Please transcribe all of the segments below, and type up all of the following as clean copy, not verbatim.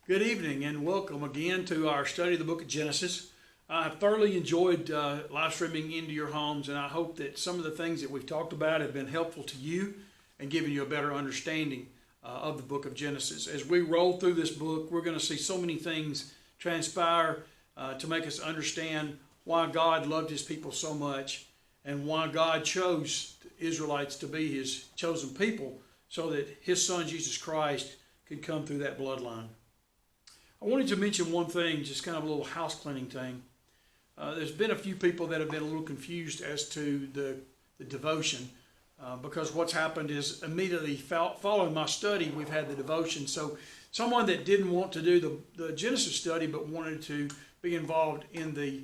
Good evening and welcome again to our study of the book of Genesis. I thoroughly enjoyed live streaming into your homes, and I hope that some of the things that we've talked about have been helpful to you and given you a better understanding of the book of Genesis. As we roll through this book, we're going to see so many things transpire to make us understand why God loved his people so much and why God chose the Israelites to be his chosen people so that his son Jesus Christ could come through that bloodline. I wanted to mention one thing, just kind of a little house cleaning thing. There's been a few people that have been a little confused as to the devotion because what's happened is immediately following my study, we've had the devotion. So someone that didn't want to do the Genesis study but wanted to be involved in the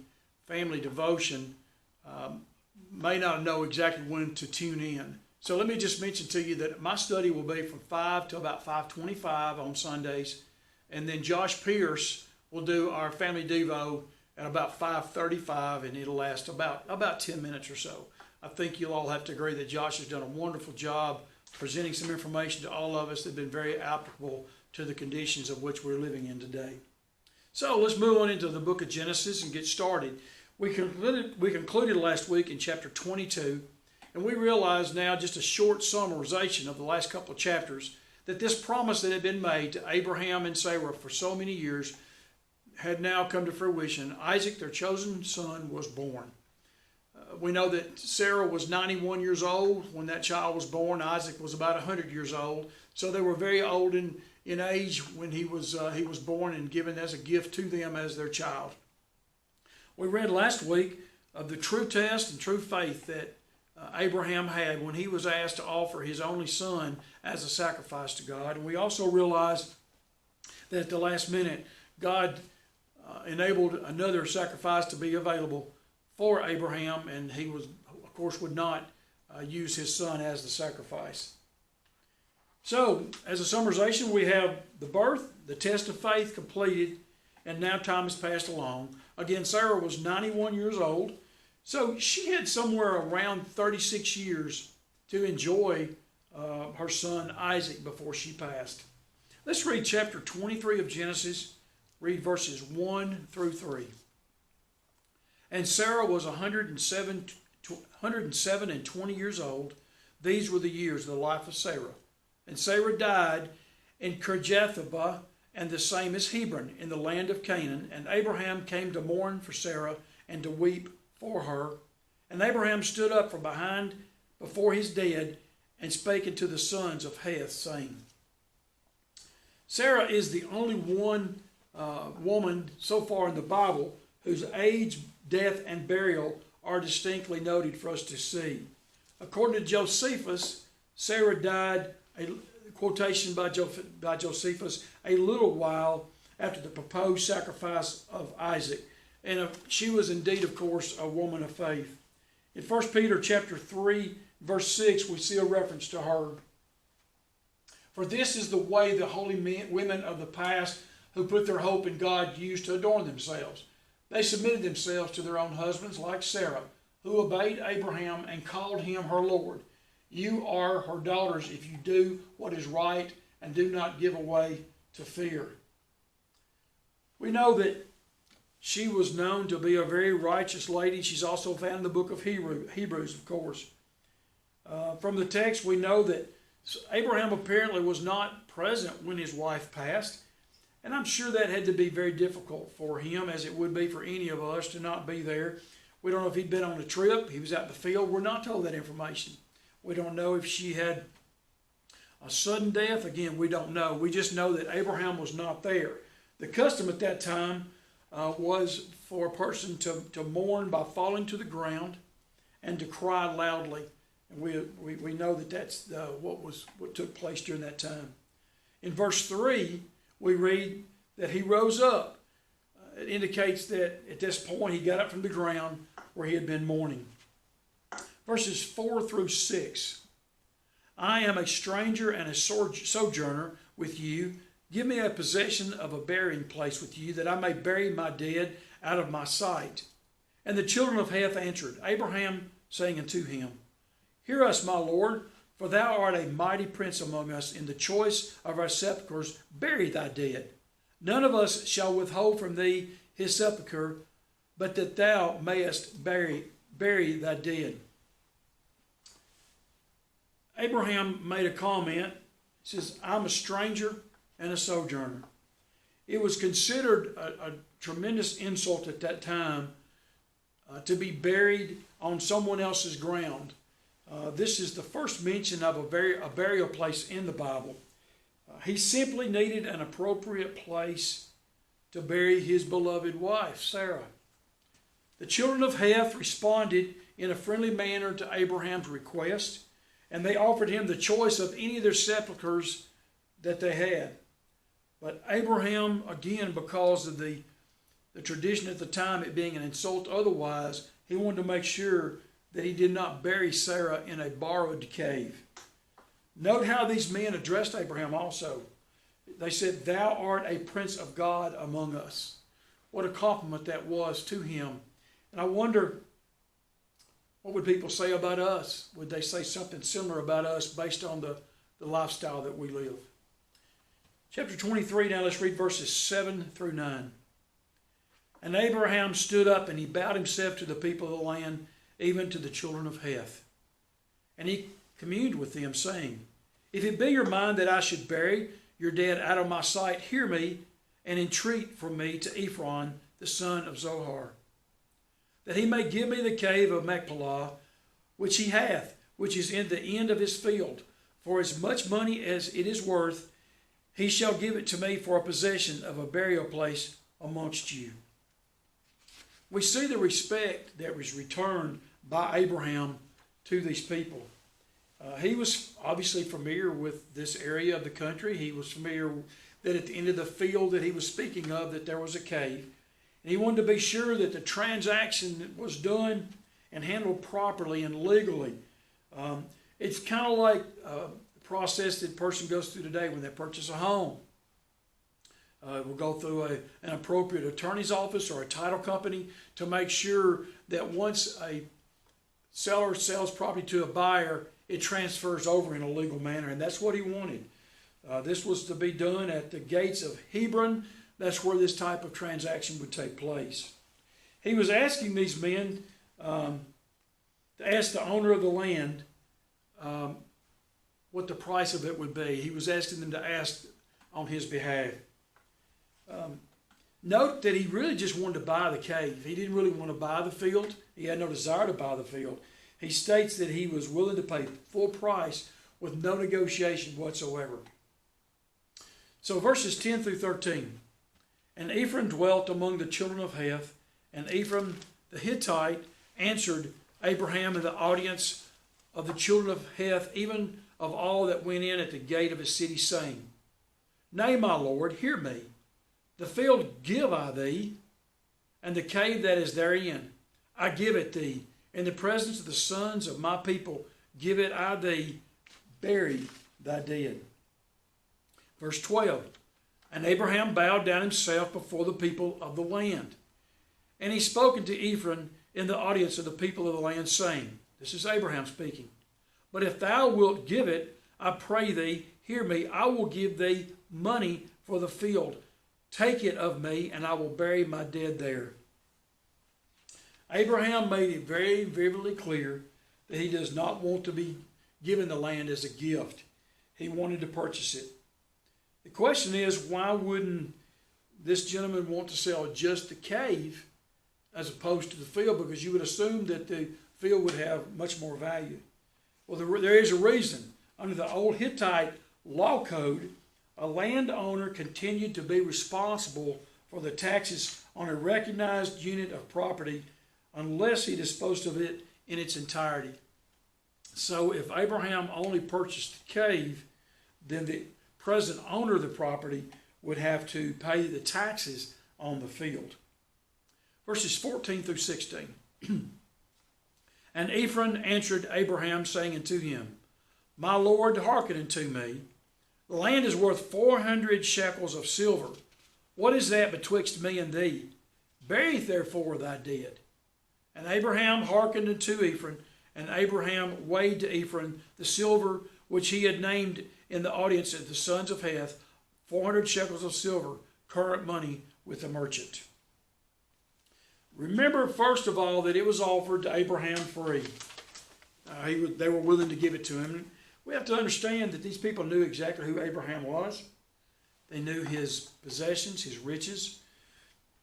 family devotion may not know exactly when to tune in. So let me just mention to you that my study will be from 5 to about 5:25 on Sundays. And then Josh Pierce will do our family devo at about 5:35, and it'll last about 10 minutes or so. I think you'll all have to agree that Josh has done a wonderful job presenting some information to all of us that have been very applicable to the conditions of which we're living in today. So let's move on into the book of Genesis and get started. We concluded last week in chapter 22, and we realize now, just a short summarization of the last couple of chapters, that this promise that had been made to Abraham and Sarah for so many years had now come to fruition. Isaac, their chosen son, was born. We know that Sarah was 91 years old when that child was born. Isaac was about 100 years old. So they were very old in age when he was born and given as a gift to them as their child. We read last week of the true test and true faith that Abraham had when he was asked to offer his only son as a sacrifice to God. And we also realized that at the last minute, God enabled another sacrifice to be available for Abraham, and he of course, would not use his son as the sacrifice. So, as a summarization, we have the birth, the test of faith completed, and now time has passed along. Again, Sarah was 91 years old. So she had somewhere around 36 years to enjoy her son Isaac before she passed. Let's read chapter 23 of Genesis, read verses 1 through 3. And Sarah was 107 and 20 years old. These were the years of the life of Sarah. And Sarah died in Kirjathaba, and the same is Hebron, in the land of Canaan. And Abraham came to mourn for Sarah and to weep for her. And Abraham stood up from behind before his dead and spake unto the sons of Heth, saying, Sarah is the only one woman so far in the Bible whose age, death, and burial are distinctly noted for us to see. According to Josephus, Sarah died, a quotation by Josephus, a little while after the proposed sacrifice of Isaac. And she was indeed, of course, a woman of faith. In 1 Peter chapter 3, verse 6, we see a reference to her. For this is the way the holy women of the past who put their hope in God used to adorn themselves. They submitted themselves to their own husbands, like Sarah, who obeyed Abraham and called him her Lord. You are her daughters if you do what is right and do not give way to fear. We know that she was known to be a very righteous lady. She's also found in the book of Hebrews, of course. From the text, we know that Abraham apparently was not present when his wife passed. And I'm sure that had to be very difficult for him, as it would be for any of us to not be there. We don't know if he'd been on a trip. He was out in the field. We're not told that information. We don't know if she had a sudden death. Again, we don't know. We just know that Abraham was not there. The custom at that time was for a person to mourn by falling to the ground and to cry loudly. And we know that that's what took place during that time. In verse 3, we read that he rose up. It indicates that at this point he got up from the ground where he had been mourning. Verses 4 through 6. I am a stranger and a sojourner with you. Give me a possession of a burying place with you, that I may bury my dead out of my sight. And the children of Heth answered Abraham, saying unto him, Hear us, my Lord, for thou art a mighty prince among us. In the choice of our sepulchres, bury thy dead. None of us shall withhold from thee his sepulchre, but that thou mayest bury thy dead. Abraham made a comment. He says, I'm a stranger and a sojourner. It was considered a tremendous insult at that time to be buried on someone else's ground. This is the first mention of a burial place in the Bible. He simply needed an appropriate place to bury his beloved wife, Sarah. The children of Heth responded in a friendly manner to Abraham's request, and they offered him the choice of any of their sepulchres that they had. But Abraham, again, because of the tradition at the time, it being an insult otherwise, he wanted to make sure that he did not bury Sarah in a borrowed cave. Note how these men addressed Abraham also. They said, thou art a prince of God among us. What a compliment that was to him. And I wonder, what would people say about us? Would they say something similar about us based on the lifestyle that we live? Chapter 23, now let's read verses 7 through 9. And Abraham stood up and he bowed himself to the people of the land, even to the children of Heth. And he communed with them, saying, if it be your mind that I should bury your dead out of my sight, hear me and entreat from me to Ephron, the son of Zohar, that he may give me the cave of Machpelah, which he hath, which is in the end of his field. For as much money as it is worth, he shall give it to me for a possession of a burial place amongst you. We see the respect that was returned by Abraham to these people. He was obviously familiar with this area of the country. He was familiar that at the end of the field that he was speaking of, that there was a cave. And he wanted to be sure that the transaction was done and handled properly and legally. It's kind of like the process that a person goes through today when they purchase a home. We'll go through an appropriate attorney's office or a title company to make sure that once a seller sells property to a buyer, it transfers over in a legal manner. And that's what he wanted. This was to be done at the gates of Hebron. That's where this type of transaction would take place. He was asking these men to ask the owner of the land what the price of it would be. He was asking them to ask on his behalf. Note that he really just wanted to buy the cave. He didn't really want to buy the field. He had no desire to buy the field. He states that he was willing to pay full price with no negotiation whatsoever. So verses 10 through 13. And Ephron dwelt among the children of Heth, and Ephron the Hittite answered Abraham in the audience of the children of Heth, even of all that went in at the gate of his city, saying, Nay, my Lord, hear me. The field give I thee, and the cave that is therein. I give it thee. In the presence of the sons of my people, give it I thee. Bury thy dead. Verse 12. And Abraham bowed down himself before the people of the land. And he spoke unto Ephron in the audience of the people of the land, saying, this is Abraham speaking, but if thou wilt give it, I pray thee, hear me, I will give thee money for the field. Take it of me, and I will bury my dead there. Abraham made it very vividly clear that he does not want to be given the land as a gift. He wanted to purchase it. The question is, why wouldn't this gentleman want to sell just the cave as opposed to the field? Because you would assume that the field would have much more value. Well, there is a reason. Under the old Hittite law code, a landowner continued to be responsible for the taxes on a recognized unit of property unless he disposed of it in its entirety. So if Abraham only purchased the cave, then the present owner of the property would have to pay the taxes on the field. Verses 14 through 16. And Ephron answered Abraham, saying unto him, My Lord, hearken unto me. The land is worth 400 shekels of silver. What is that betwixt me and thee? Bury therefore thy dead. And Abraham hearkened unto Ephron, and Abraham weighed to Ephron the silver which he had named in the audience of the sons of Heth, 400 shekels of silver, current money with the merchant. Remember, first of all, that it was offered to Abraham free. They were willing to give it to him. We have to understand that these people knew exactly who Abraham was. They knew his possessions, his riches.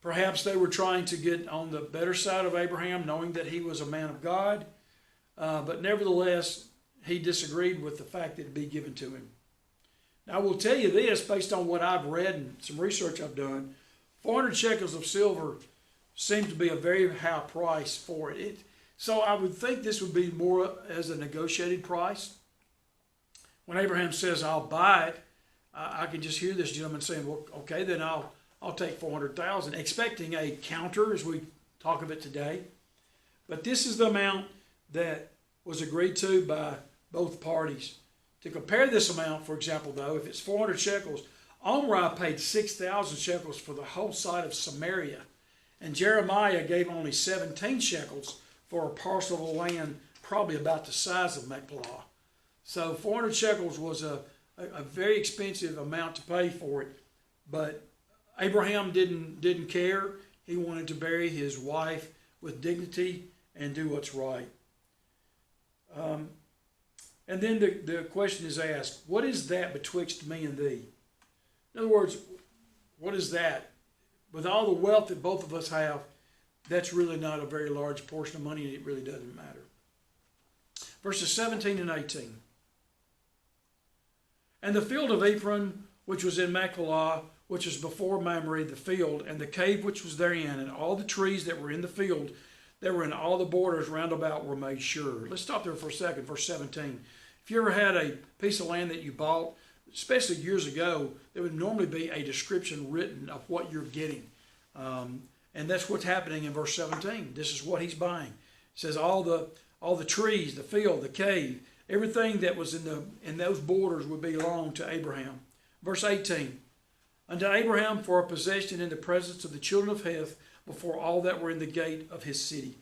Perhaps they were trying to get on the better side of Abraham, knowing that he was a man of God. But nevertheless, he disagreed with the fact that it be given to him. Now, I will tell you this, based on what I've read and some research I've done, 400 shekels of silver seems to be a very high price for it. So I would think this would be more as a negotiated price. When Abraham says, I'll buy it, I can just hear this gentleman saying, well, okay, then I'll take 400,000, expecting a counter as we talk of it today. But this is the amount that was agreed to by both parties. To compare this amount, for example, though, if it's 400 shekels, Omri paid 6,000 shekels for the whole side of Samaria. And Jeremiah gave only 17 shekels for a parcel of land probably about the size of Machpelah. So 400 shekels was a very expensive amount to pay for it. But Abraham didn't care. He wanted to bury his wife with dignity and do what's right. And then the question is asked, what is that betwixt me and thee? In other words, what is that? With all the wealth that both of us have, that's really not a very large portion of money, and it really doesn't matter. Verses 17 and 18. And the field of Ephron, which was in Machpelah, which was before Mamre, the field, and the cave which was therein, and all the trees that were in the field, that were in all the borders round about, were made sure. Let's stop there for a second, verse 17. If you ever had a piece of land that you bought, especially years ago, there would normally be a description written of what you're getting. And that's what's happening in verse 17. This is what he's buying. It says all the trees, the field, the cave, everything that was in those borders would belong to Abraham. Verse 18. Unto Abraham for a possession in the presence of the children of Heth, before all that were in the gate of his city.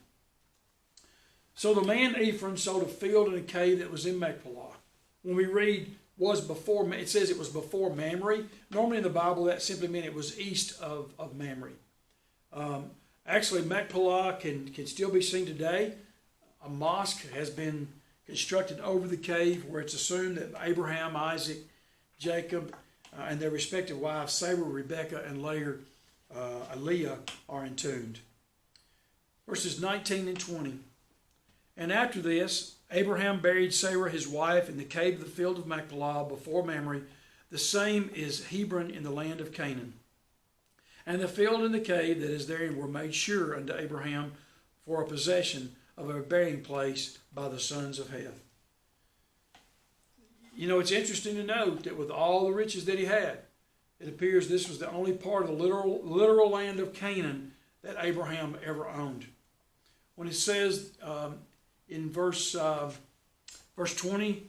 So the man Ephron sold a field and a cave that was in Machpelah. When we read was before, it says it was before Mamre. Normally in the Bible that simply meant it was east of Mamre. Actually, Machpelah can still be seen today. A mosque has been constructed over the cave where it's assumed that Abraham, Isaac, Jacob, and their respective wives, Sarah, Rebekah, and later Leah, are entombed. Verses 19 and 20. And after this, Abraham buried Sarah his wife in the cave of the field of Machpelah before Mamre. The same is Hebron in the land of Canaan. And the field and the cave that is therein were made sure unto Abraham for a possession of a burying place by the sons of Heth. You know, it's interesting to note that with all the riches that he had, it appears this was the only part of the literal land of Canaan that Abraham ever owned. When it says in verse 20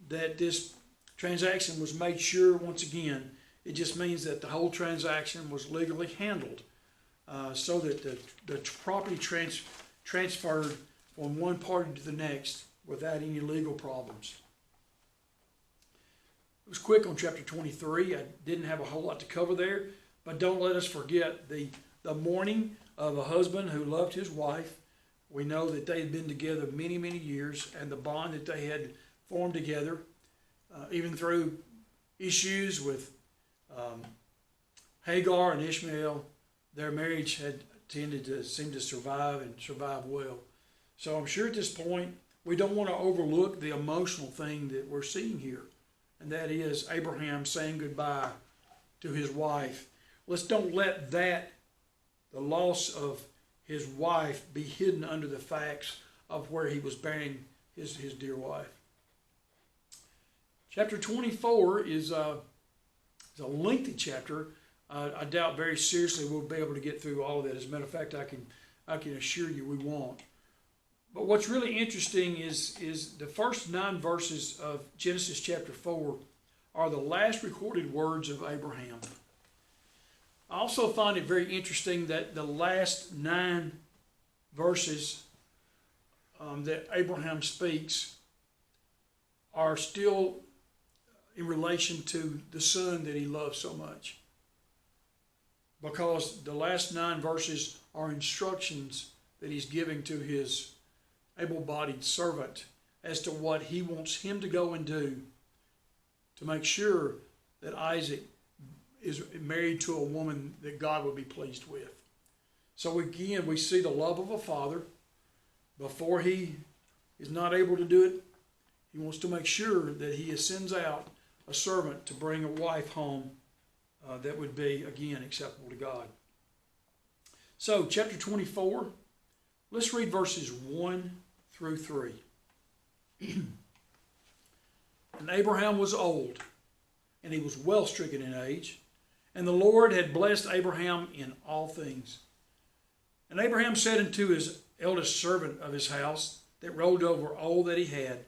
that this transaction was made sure once again, it just means that the whole transaction was legally handled so that the property transferred from one party to the next without any legal problems. It was quick on chapter 23. I didn't have a whole lot to cover there, but don't let us forget the mourning of a husband who loved his wife. We know that they had been together many, many years, and the bond that they had formed together, even through issues with Hagar and Ishmael, their marriage had tended to seem to survive and survive well. So I'm sure at this point, we don't want to overlook the emotional thing that we're seeing here. And that is Abraham saying goodbye to his wife. Let's don't let the loss of his wife, be hidden under the facts of where he was burying his dear wife. Chapter 24 is a lengthy chapter. I doubt very seriously we'll be able to get through all of that. As a matter of fact, I can assure you we won't. But what's really interesting is the first 9 verses of Genesis chapter 4 are the last recorded words of Abraham. I also find it very interesting that the last 9 verses that Abraham speaks are still in relation to the son that he loves so much. because the last 9 verses are instructions that he's giving to his able-bodied servant as to what he wants him to go and do to make sure that Isaac is married to a woman that God would be pleased with. So again, we see the love of a father. Before he is not able to do it, he wants to make sure that he sends out a servant to bring a wife home that would be, again, acceptable to God. So, chapter 24, let's read verses 1 through 3. And Abraham was old, and he was well stricken in age, and the Lord had blessed Abraham in all things. And Abraham said unto his eldest servant of his house, that ruled over all that he had,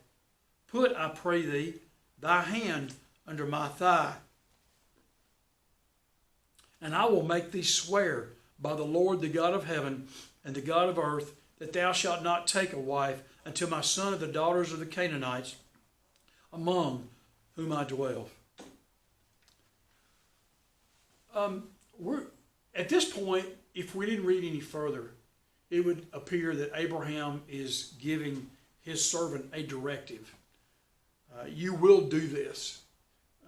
Put, I pray thee, thy hand under my thigh, and I will make thee swear by the Lord, the God of heaven and the God of earth, that thou shalt not take a wife unto my son of the daughters of the Canaanites, among whom I dwell. At this point, if we didn't read any further, it would appear that Abraham is giving his servant a directive. You will do this.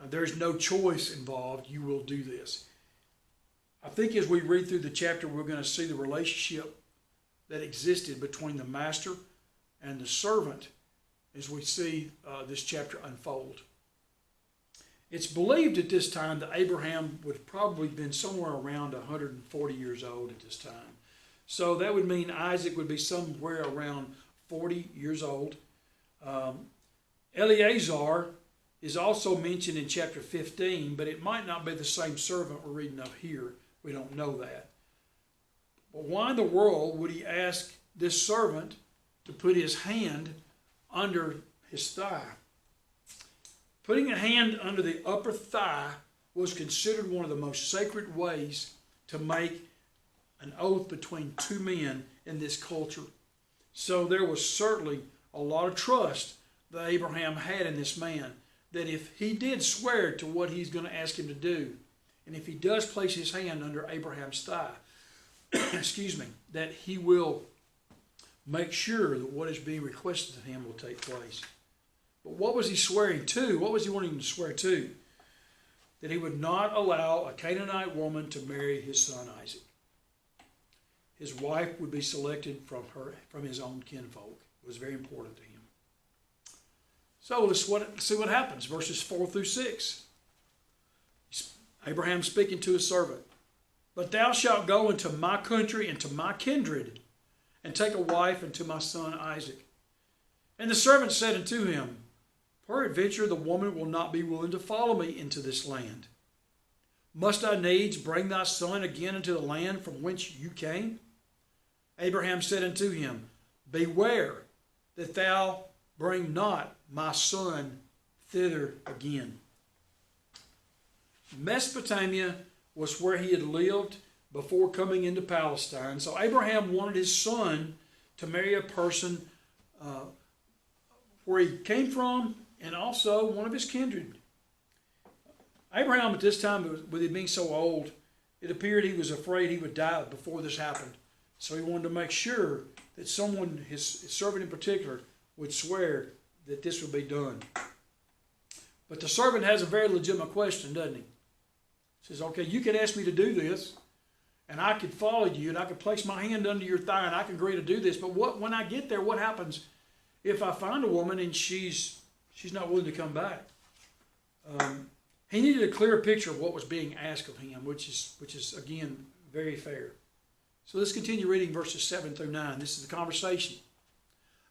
There's no choice involved. You will do this. I think as we read through the chapter, we're going to see the relationship that existed between the master and the servant as we see this chapter unfold. It's believed at this time that Abraham would have probably been somewhere around 140 years old at this time. So that would mean Isaac would be somewhere around 40 years old. Eleazar is also mentioned in chapter 15, but it might not be the same servant we're reading of here. We don't know that. But why in the world would he ask this servant to put his hand under his thigh? Putting a hand under the upper thigh was considered one of the most sacred ways to make an oath between two men in this culture. So there was certainly a lot of trust that Abraham had in this man, that if he did swear to what he's going to ask him to do, and if he does place his hand under Abraham's thigh, excuse me, that he will make sure that what is being requested of him will take place. But what was he swearing to? What was he wanting to swear to? That he would not allow a Canaanite woman to marry his son Isaac. His wife would be selected from his own kinfolk. It was very important to him. So let's see what happens. Verses 4 through 6. Abraham speaking to his servant. But thou shalt go into my country and to my kindred, and take a wife unto my son Isaac. And the servant said unto him, Peradventure the woman will not be willing to follow me into this land. Must I needs bring thy son again into the land from whence you came? Abraham said unto him, Beware that thou bring not my son thither again. Mesopotamia was where he had lived before coming into Palestine. So Abraham wanted his son to marry a person where he came from and also one of his kindred. Abraham at this time, with him being so old, it appeared he was afraid he would die before this happened. So he wanted to make sure that someone, his servant in particular, would swear that this would be done. But the servant has a very legitimate question, doesn't he? He says, okay, you can ask me to do this, and I could follow you, and I could place my hand under your thigh, and I can agree to do this. But when I get there, what happens if I find a woman and she's not willing to come back? He needed a clear picture of what was being asked of him, which is again, very fair. So let's continue reading verses 7 through 9. This is the conversation.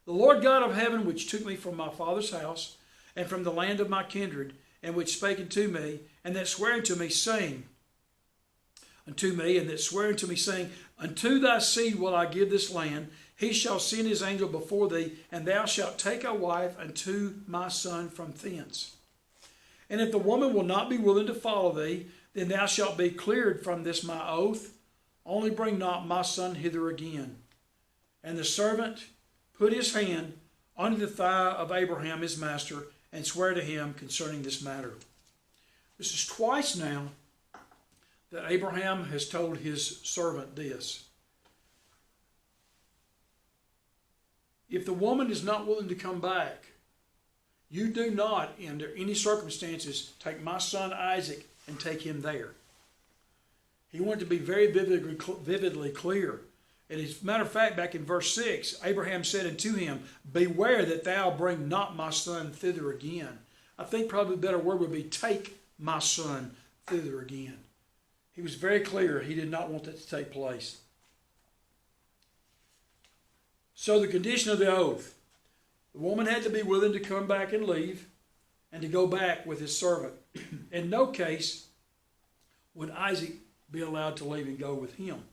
The Lord God of heaven, which took me from my father's house and from the land of my kindred, and which spake unto me, and that sware unto me, saying, Unto thy seed will I give this land. He shall send his angel before thee, and thou shalt take a wife unto my son from thence. And if the woman will not be willing to follow thee, then thou shalt be cleared from this my oath. Only bring not my son hither again. And the servant put his hand under the thigh of Abraham his master, and sware to him concerning this matter. This is twice now that Abraham has told his servant this. If the woman is not willing to come back, you do not, under any circumstances, take my son Isaac and take him there. He wanted to be very vividly clear. And as a matter of fact, back in verse 6, Abraham said unto him, beware that thou bring not my son thither again. I think probably a better word would be take my son thither again. He was very clear he did not want that to take place. So the condition of the oath, the woman had to be willing to come back and leave and to go back with his servant. In no case would Isaac be allowed to leave and go with him.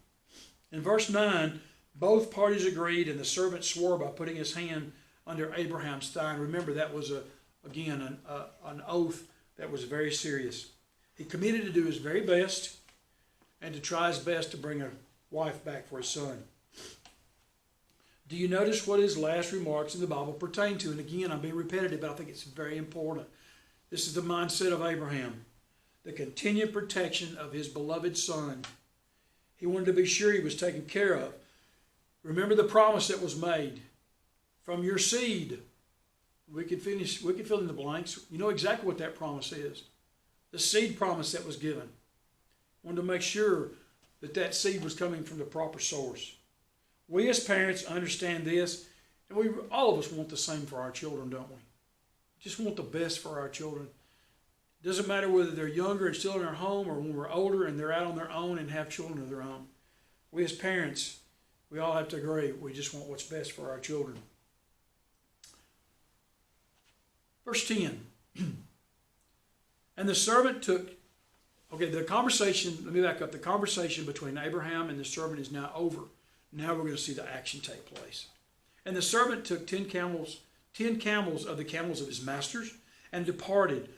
In verse 9, both parties agreed, and the servant swore by putting his hand under Abraham's thigh. And remember, that was, an oath that was very serious. He committed to do his very best and to try his best to bring a wife back for his son. Do you notice what his last remarks in the Bible pertain to? And again, I'm being repetitive, but I think it's very important. This is the mindset of Abraham, the continued protection of his beloved son. He wanted to be sure he was taken care of. Remember the promise that was made. From your seed, we could fill in the blanks. You know exactly what that promise is. The seed promise that was given. Wanted to make sure that that seed was coming from the proper source. We as parents understand this, and all of us want the same for our children, don't we? Just want the best for our children. It doesn't matter whether they're younger and still in our home or when we're older and they're out on their own and have children of their own. We as parents, we all have to agree. We just want what's best for our children. Verse 10. And the servant took, the conversation, let me back up. The conversation between Abraham and the servant is now over. Now we're going to see the action take place. And the servant took 10 camels of the camels of his masters and departed.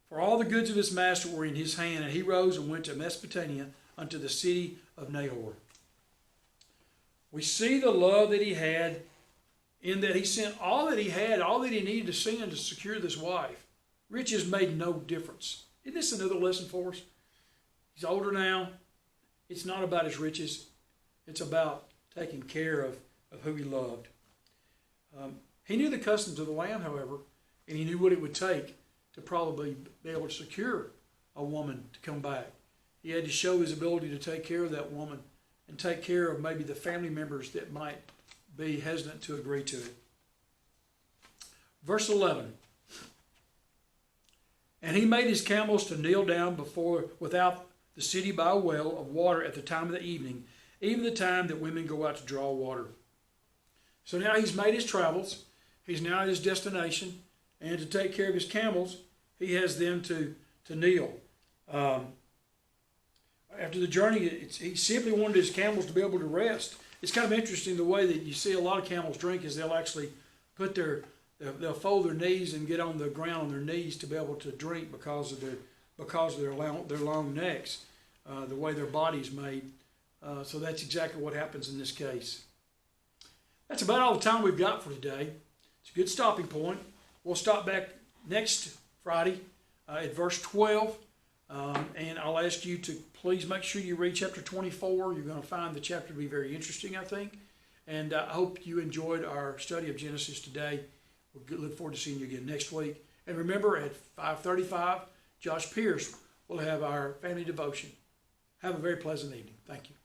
For all the goods of his master were in his hand, and he rose and went to Mesopotamia unto the city of Nahor. We see the love that he had in that he sent all that he had, all that he needed to send to secure this wife. Riches made no difference. Isn't this another lesson for us? He's older now. It's not about his riches. It's about taking care of who he loved. He knew the customs of the land, however, and he knew what it would take to probably be able to secure a woman to come back. He had to show his ability to take care of that woman and take care of maybe the family members that might be hesitant to agree to it. Verse 11. And he made his camels to kneel down without the city by a well of water at the time of the evening, even the time that women go out to draw water. So now he's made his travels. He's now at his destination. And to take care of his camels, he has them to kneel. After the journey, he simply wanted his camels to be able to rest. It's kind of interesting the way that you see a lot of camels drink is they'll actually they'll fold their knees and get on the ground on their knees to be able to drink because of their long necks, the way their body's made. So that's exactly what happens in this case. That's about all the time we've got for today. It's a good stopping point. We'll stop back next Friday at verse 12. And I'll ask you to please make sure you read chapter 24. You're going to find the chapter to be very interesting, I think. And I hope you enjoyed our study of Genesis today. We'll look forward to seeing you again next week. And remember, at 5:35, Josh Pierce will have our family devotion. Have a very pleasant evening. Thank you.